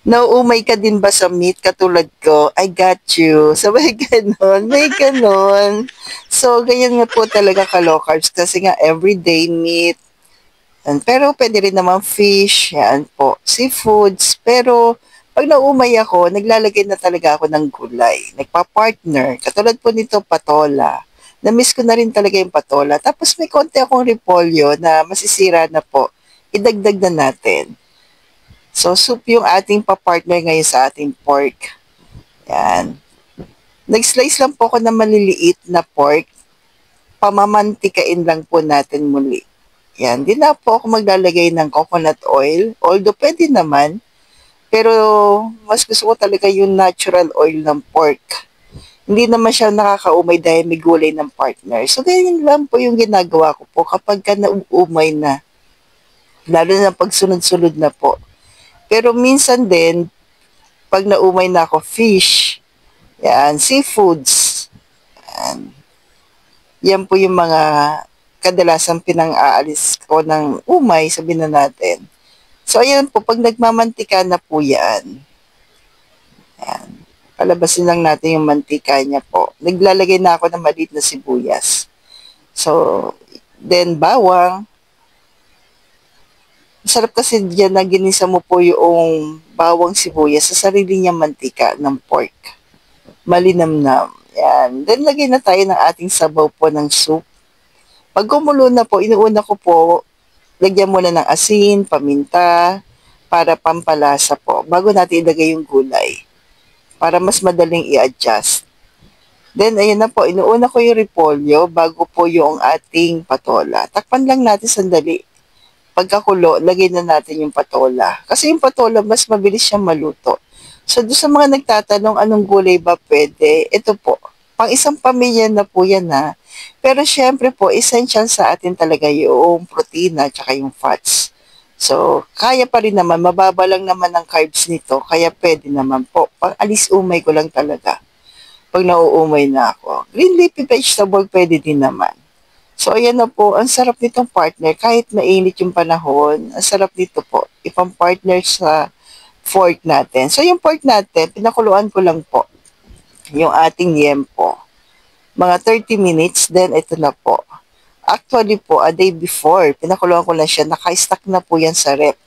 Nauumay ka din ba sa meat katulad ko? I got you. Sabay gano'n, may gano'n. So, ganyan nga po talaga ka-low carbs kasi nga everyday meat. Yan. Pero pwede rin naman fish, yan po, seafoods. Pero pag naumay ako, naglalagay na talaga ako ng gulay. Nagpa-partner. Katulad po nito, patola. Na-miss ko na rin talaga yung patola. Tapos may konti akong repolyo na masisira na po. Idagdag na natin. So, soup yung ating pa-partner ngayon sa ating pork. Yan. Nag-slice lang po ako ng maliliit na pork. Pamamantikain lang po natin muli. Yan. Di na po ako maglalagay ng coconut oil. Although pwede naman. Pero mas gusto ko talaga yung natural oil ng pork. Hindi naman siya nakakaumay dahil may gulay ng partner. So, ganyan lang po yung ginagawa ko po kapag ka nauumay na. Lalo na pag sunod-sunod na po. Pero minsan din, pag naumay na ako, fish, yan, seafoods, yan. Yan po yung mga kadalasan pinang-aalis ko ng umay, sabihin na natin. So, ayan po, pag nagmamantika na po yan, yan, palabasin lang natin yung mantika niya po. Naglalagay na ako ng maliit na sibuyas. So, then bawang. Masarap kasi dyan na ginisa mo po yung bawang sibuyas sa sarili niyang mantika ng pork. Malinamnam. Yan. Then, lagay na tayo ng ating sabaw po ng soup. Pag kumulo na po, inuuna ko po, lagyan muna ng asin, paminta, para pampalasa po, bago natin ilagay yung gulay, para mas madaling i-adjust. Then, ayan na po, inuuna ko yung repolyo bago po yung ating patola. Takpan lang natin sandali. Pagkakulo, lagay na natin yung patola. Kasi yung patola, mas mabilis siyang maluto. So, doon sa mga nagtatanong anong gulay ba pwede, ito po, pang isang pamilya na po yan ha. Pero syempre po, essential sa atin talaga yung protina at yung fats. So, kaya pa rin naman, mababa lang naman ang carbs nito, kaya pwede naman po. Pang alis umay ko lang talaga pag nauumay na ako. Green leafy vegetable pwede din naman. So, ayan na po, ang sarap nitong partner. Kahit mainit yung panahon, ang sarap nito po. Ipang partner sa pork natin. So, yung pork natin, pinakuluan ko lang po yung ating yempo. Mga 30 minutes, then ito na po. Actually po, a day before, pinakuluan ko lang siya, naka-stack na po yan sa rep.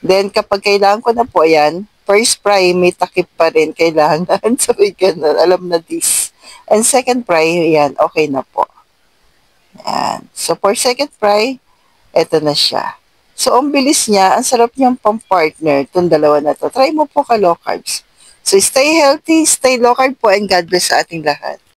Then, kapag kailangan ko na po yan, first fry, may takip pa rin kailangan. So, ganun, alam na this. And second fry, yan, okay na po. Yan. So, for second fry, eto na siya. So, ang bilis niya, ang sarap niyang pang-partner, itong dalawa na to. Try mo po ka low carbs. So, stay healthy, stay low carb po, and God bless sa ating lahat.